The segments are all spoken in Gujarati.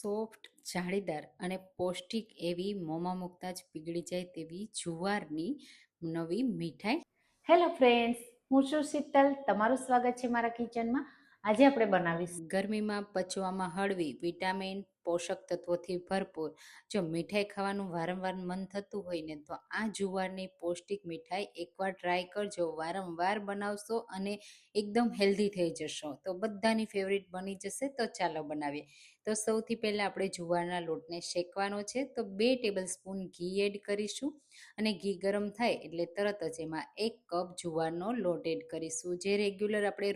સોફ્ટ, જાળીદાર અને પૌષ્ટિક એવી મોંમાં મૂકતા જ પીગળી જાય તેવી જુવારની નવી મીઠાઈ. હેલો ફ્રેન્ડ્સ, હું છું શીતલ. તમારું સ્વાગત છે મારા કિચનમાં. આજે આપણે બનાવીશું ગરમીમાં પચવામાં હળવી, વિટામિન પોષક તત્વોથી ભરપૂર. જો મીઠાઈ ખાવાનું વારંવાર મન થતું હોય ને તો આ જુવારની પૌષ્ટિક મીઠાઈ એકવાર ટ્રાય કરજો. વારંવાર બનાવશો અને એકદમ હેલ્ધી થઈ જશો તો બધાની ફેવરિટ બની જશે. તો ચાલો બનાવીએ. તો સૌથી પહેલાં આપણે જુવારના લોટને શેકવાનો છે. તો 2 ટેબલ સ્પૂન ઘી એડ કરીશું અને ઘી ગરમ થાય એટલે તરત જ એમાં 1 કપ જુવારનો લોટ એડ કરીશું. જે રેગ્યુલર આપણે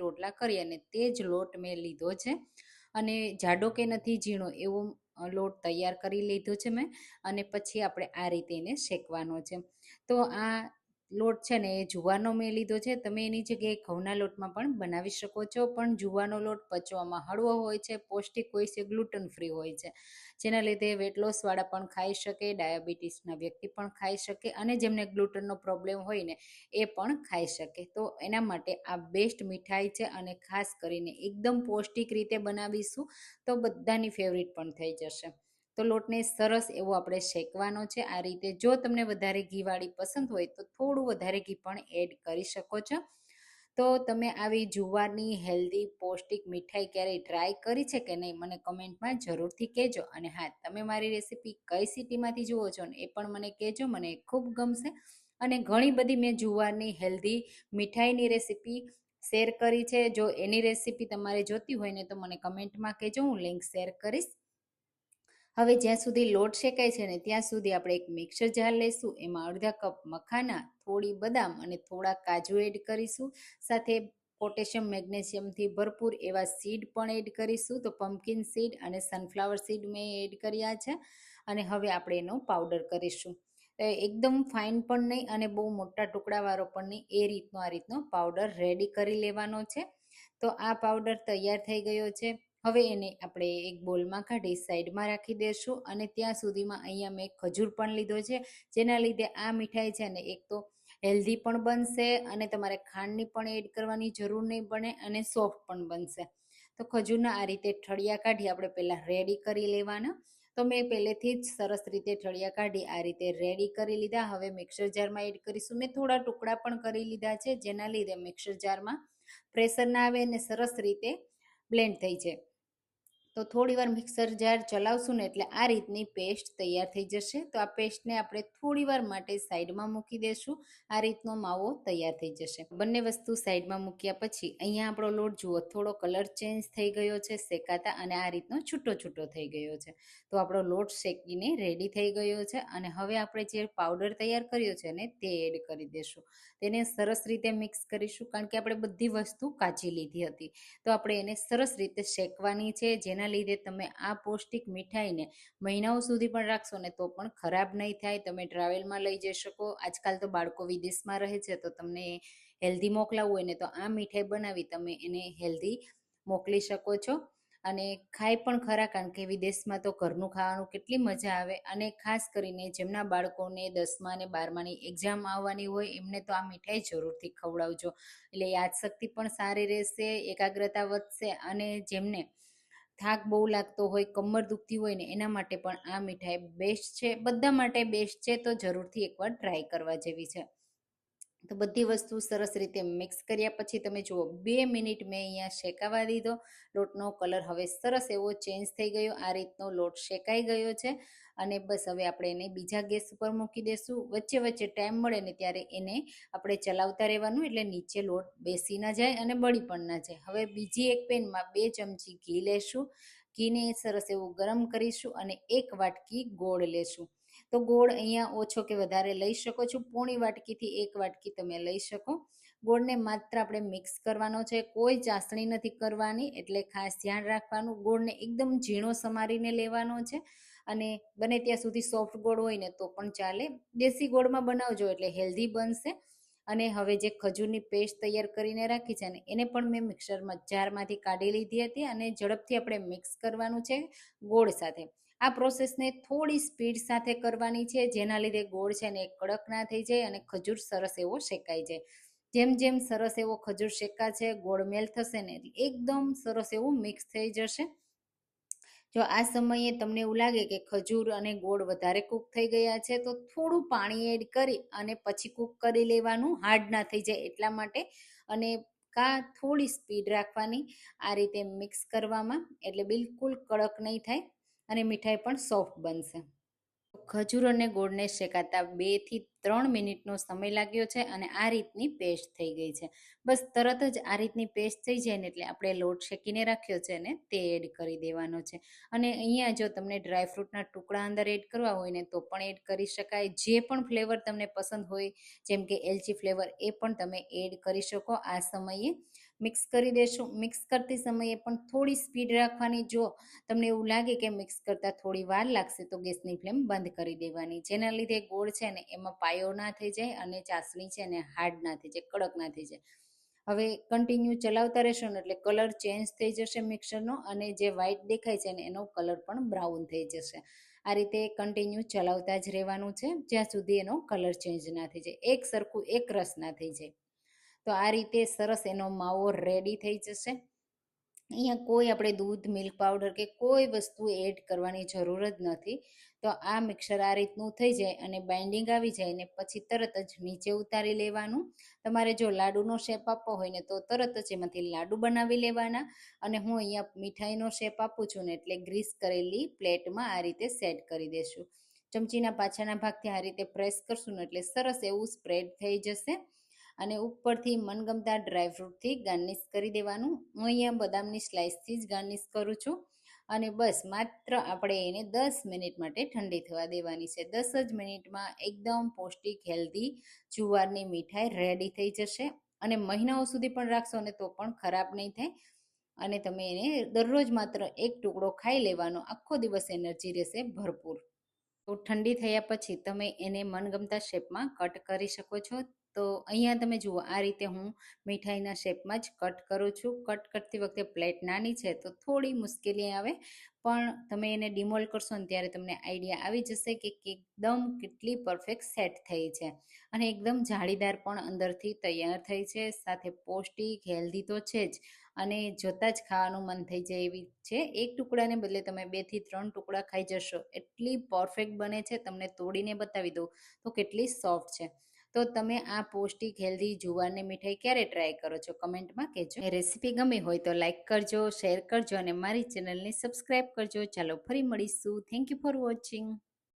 રોટલા કરીએ અને તે જ લોટ મેં લીધો છે અને જાડો કે નથી ઝીણો એવો લોટ તૈયાર કરી લીધો છે મેં. અને પછી આપણે આ રીતે એને શેકવાનો છે. તો આ લોટ છે ને એ જુવારનો મેં લીધો છે. તમે એની જગ્યાએ ઘઉંના લોટમાં પણ બનાવી શકો છો, પણ જુવારનો લોટ પચવામાં હળવો હોય છે, પૌષ્ટિક હોય છે, ગ્લુટન ફ્રી હોય છે, જેના લીધે વેટ લોસવાળા પણ ખાઈ શકે, ડાયાબિટીસના વ્યક્તિ પણ ખાઈ શકે અને જેમને ગ્લુટનનો પ્રોબ્લેમ હોય ને એ પણ ખાઈ શકે. તો એના માટે આ બેસ્ટ મીઠાઈ છે અને ખાસ કરીને એકદમ પૌષ્ટિક રીતે બનાવીશું તો બધાની ફેવરિટ પણ થઈ જશે. તો લોટને સરસ એવો આપણે શેકવાનો છે આ રીતે. જો તમને વધારે ઘીવાળી પસંદ હોય તો થોડું વધારે ઘી પણ એડ કરી શકો છો. તો તમે આવી જુવારની હેલ્ધી પૌષ્ટિક મીઠાઈ ક્યારેય ટ્રાય કરી છે કે નહીં મને કમેન્ટમાં જરૂરથી કહેજો. અને હા, તમે મારી રેસીપી કઈ સિટીમાંથી જુઓ છો ને એ પણ મને કહેજો, મને ખૂબ ગમશે. અને ઘણી બધી મેં જુવારની હેલ્ધી મીઠાઈની રેસીપી શેર કરી છે. જો એની રેસીપી તમારે જોતી હોય ને તો મને કમેન્ટમાં કહેજો, હું લિંક શેર કરીશ. હવે જ્યાં સુધી લોટ શેકાય છે ને ત્યાં સુધી આપણે એક મિક્સર જાર લઈશું. એમાં અડધા કપ મખાના, થોડી બદામ અને થોડા કાજુ એડ કરીશું. સાથે પોટેશિયમ મેગ્નેશિયમથી ભરપૂર એવા સીડ પણ એડ કરીશું. તો પમ્પકિન સીડ અને સનફ્લાવર સીડ મેં એડ કર્યા છે. અને હવે આપણે એનો પાવડર કરીશું. એકદમ ફાઇન પણ નહીં અને બહુ મોટા ટુકડાવાળો પણ નહીં, એ રીતનો આ રીતનો પાવડર રેડી કરી લેવાનો છે. તો આ પાવડર તૈયાર થઈ ગયો છે. હવે એને આપણે એક બોલમાં કાઢી સાઈડમાં રાખી દઈશું. અને ત્યાં સુધીમાં અહીંયા મેં ખજૂર પણ લીધો છે, જેના લીધે આ મીઠાઈ છે ને એક તો હેલ્ધી પણ બનશે અને તમારે ખાંડની પણ એડ કરવાની જરૂર નહીં પડે અને સોફ્ટ પણ બનશે. તો ખજૂરના આ રીતે ઠળિયા કાઢી આપણે પહેલાં રેડી કરી લેવાના. તો મેં પહેલેથી જ સરસ રીતે ઠળિયા કાઢી આ રીતે રેડી કરી લીધા. હવે મિક્સર જારમાં એડ કરીશું. મેં થોડા ટુકડા પણ કરી લીધા છે, જેના લીધે મિક્સર જારમાં પ્રેશર ના આવે અને સરસ રીતે બ્લેન્ડ થઈ જાય. તો થોડી વાર મિક્સર જાર ચલાવશું ને એટલે આ રીતની પેસ્ટ તૈયાર થઈ જશે. તો આ પેસ્ટને આપણે થોડી વાર માટે સાઈડમાં મૂકી દઈશું. આ રીતનો માવો તૈયાર થઈ જશે. બંને વસ્તુ સાઈડમાં મૂક્યા પછી અહીંયા આપણો લોટ જુઓ થોડો કલર ચેન્જ થઈ ગયો છે શેકાતા, અને આ રીતનો છૂટો છૂટો થઈ ગયો છે. તો આપણો લોટ શેકીને રેડી થઈ ગયો છે. અને હવે આપણે જે પાવડર તૈયાર કર્યો છે ને તે એડ કરી દઈશું. તેને સરસ રીતે મિક્સ કરીશું, કારણ કે આપણે બધી વસ્તુ કાચી લીધી હતી. તો આપણે એને સરસ રીતે શેકવાની છે, જેના લીધે તમે આ પૌષ્ટિક મીઠાઈને મહિનાઓ સુધી પણ રાખશો ને તો પણ ખરાબ નહીં થાય. તમે ટ્રાવેલમાં લઈ જઈ શકો. આજકાલ તો બાળકો વિદેશમાં રહે છે, તો તમને હેલ્ધી મોકલાવવું હોય ને તો આ મીઠાઈ બનાવી તમે એને હેલ્ધી મોકલી શકો છો. અને ખાય પણ ખરા, કારણ કે વિદેશમાં તો ઘરનું ખાવાનું કેટલી મજા આવે. અને ખાસ કરીને જેમના બાળકોને 10મા અને 12માની એક્ઝામ આવવાની હોય એમને તો આ મીઠાઈ જરૂરથી ખવડાવજો. એટલે યાદશક્તિ પણ સારી રહેશે, એકાગ્રતા વધશે. અને જેમને થાક બહુ લાગતો હોય, કમર દુખતી હોય ને એના માટે પણ આ મીઠાઈ બેસ્ટ છે. બધા માટે બેસ્ટ છે. તો જરૂરથી એકવાર ટ્રાય કરવા જેવી છે. તો બધી વસ્તુ સરસ રીતે મિક્સ કર્યા પછી તમે જુઓ 2 મિનિટ મેં અહીંયા શેકાવા દીધો. લોટનો કલર હવે સરસ એવો ચેન્જ થઈ ગયો. આ રીતનો લોટ શેકાઈ ગયો છે. અને બસ હવે આપણે એને બીજા ગેસ ઉપર મૂકી દઈશું. વચ્ચે વચ્ચે ટાઈમ મળે ને ત્યારે એને આપણે ચલાવતા રહેવાનું, એટલે નીચે લોટ બેસી ના જાય અને બળી પણ ના જાય. હવે બીજી એક પેનમાં 2 ચમચી ઘી લેશું. ઘીને સરસ એવું ગરમ કરીશું અને 1 વાટકી ગોળ લેશું. તો ગોળ અહીંયા ઓછો કે વધારે લઈ શકો છો. પોણી વાટકીથી 1 વાટકી તમે લઈ શકો. ગોળને માત્ર આપણે મિક્સ કરવાનો છે, કોઈ ચાસણી નથી કરવાની, એટલે ખાસ ધ્યાન રાખવાનું. ગોળને એકદમ ઝીણો સમારીને લેવાનો છે. અને બને ત્યાં સુધી સોફ્ટ ગોળ હોય ને તો પણ ચાલે. દેશી ગોળમાં બનાવજો એટલે હેલ્ધી બનશે. અને હવે જે ખજૂરની પેસ્ટ તૈયાર કરીને રાખી છે ને એને પણ મેં મિક્સરમાં જારમાંથી કાઢી લીધી હતી અને ઝડપથી આપણે મિક્સ કરવાનું છે ગોળ સાથે. આ પ્રોસેસને થોડી સ્પીડ સાથે કરવાની છે, જેના લીધે ગોળ છે ને કડક ના થઈ જાય અને ખજૂર સરસ એવો શેકાઈ જાય. જેમ જેમ સરસ એવો ખજૂર શેકાશે, ગોળ મેલ્ટ થશે ને એકદમ સરસ એવું મિક્સ થઈ જશે. જો આ સમયે તમને એવું લાગે કે ખજૂર અને ગોળ વધારે કૂક થઈ ગયા છે તો થોડું પાણી એડ કરી અને પછી કૂક કરી લેવાનું, હાર્ડ ના થઈ જાય એટલા માટે. અને થોડી સ્પીડ રાખવાની આ રીતે મિક્સ કરવામાં, એટલે બિલકુલ કડક નહીં થાય અને મીઠાઈ પણ સોફ્ટ બનશે. ખજૂર અને ગોળને શેકાતા 2 થી 3 મિનિટનો સમય લાગ્યો છે અને આ રીતની પેસ્ટ થઈ ગઈ છે. બસ તરત જ આ રીતની પેસ્ટ થઈ જાય ને એટલે આપણે લોટ શેકીને રાખ્યો છે ને તે એડ કરી દેવાનો છે. અને અહીંયા જો તમને ડ્રાયફ્રૂટના ટુકડા અંદર એડ કરવા હોય ને તો પણ એડ કરી શકાય. જે પણ ફ્લેવર તમને પસંદ હોય, જેમ કે એલચી ફ્લેવર, એ પણ તમે એડ કરી શકો. આ સમયે મિક્સ કરી દેશું. મિક્સ કરતી સમયે પણ થોડી સ્પીડ રાખવાની. જો તમને એવું લાગે કે મિક્સ કરતા થોડી વાર લાગશે તો ગેસની ફ્લેમ બંધ કરી દેવાની, જેના લીધે ગોળ છે ને એમાં પાયો ના થઈ જાય અને ચાસણી છે ને હાર્ડ ના થઈ જાય, કડક ના થઈ જાય. હવે કન્ટિન્યુ ચલાવતા રહેશો ને એટલે કલર ચેન્જ થઈ જશે મિક્સરનો, અને જે વ્હાઈટ દેખાય છે ને એનો કલર પણ બ્રાઉન થઈ જશે. આ રીતે કન્ટિન્યુ ચલાવતા જ રહેવાનું છે જ્યાં સુધી એનો કલર ચેન્જ ના થઈ જાય, એક સરખું એક રસ ના થઈ જાય. તો આ રીતે સરસ એનો માવો રેડી થઈ જશે. અહીંયા કોઈ આપણે દૂધ, મિલ્ક પાવડર કે કોઈ વસ્તુ એડ કરવાની જરૂર જ નથી. તો આ મિક્સર આ રીતનું થઈ જાય અને બાઇન્ડિંગ આવી જાય ને પછી તરત જ નીચે ઉતારી લેવાનું. તમારે જો લાડુનો શેપ આપવો હોય ને તો તરત જ એમાંથી લાડુ બનાવી લેવાના. અને હું અહીંયા મીઠાઈનો શેપ આપું છું ને એટલે ગ્રીસ કરેલી પ્લેટમાં આ રીતે સેટ કરી દેશું. ચમચીના પાછળના ભાગથી આ રીતે પ્રેસ કરશું ને એટલે સરસ એવું સ્પ્રેડ થઈ જશે. અને ઉપરથી મનગમતા ડ્રાયફ્રૂટથી ગાર્નિશ કરી દેવાનું. હું અહીંયા બદામની સ્લાઇસથી જ ગાર્નિશ કરું છું. અને બસ માત્ર આપણે એને 10 મિનિટ માટે ઠંડી થવા દેવાની છે. 10 જ મિનિટમાં એકદમ પૌષ્ટિક હેલ્ધી જુવારની મીઠાઈ રેડી થઈ જશે. અને મહિનાઓ સુધી પણ રાખશો ને તો પણ ખરાબ નહીં થાય. અને તમે એને દરરોજ માત્ર એક ટુકડો ખાઈ લેવાનો, આખો દિવસ એનર્જી રહેશે ભરપૂર. તો ઠંડી થયા પછી તમે એને મનગમતા શેપમાં કટ કરી શકો છો. તો અહીંયા તમે જુઓ આ રીતે હું મીઠાઈના શેપમાં જ કટ કરું છું. કટ કરતી વખતે પ્લેટ નાની છે તો થોડી મુશ્કેલી આવે, પણ તમે એને ડિમોલ્ડ કરશો ને ત્યારે તમને આઈડિયા આવી જશે કે એકદમ કેટલી પરફેક્ટ સેટ થઈ છે. અને એકદમ જાળીદાર પણ અંદરથી તૈયાર થઈ છે, સાથે પૌષ્ટિક હેલ્ધી તો છે જ, અને જોતા જ ખાવાનું મન થઈ જાય એવી છે. એક ટુકડાને બદલે તમે 2 થી 3 ટુકડા ખાઈ જશો, એટલી પરફેક્ટ બને છે. તમને તોડીને બતાવી દઉં તો કેટલી સોફ્ટ છે. તો તમે આ પૌષ્ટિક હેલ્ધી જુવારની મીઠાઈ ક્યારે ટ્રાય કરો છો કમેન્ટમાં કહેજો. એ રેસીપી ગમી હોય તો લાઈક કરજો, શેર કરજો અને મારી ચેનલને સબસ્ક્રાઈબ કરજો. ચાલો ફરી મળીશું. Thank you for watching.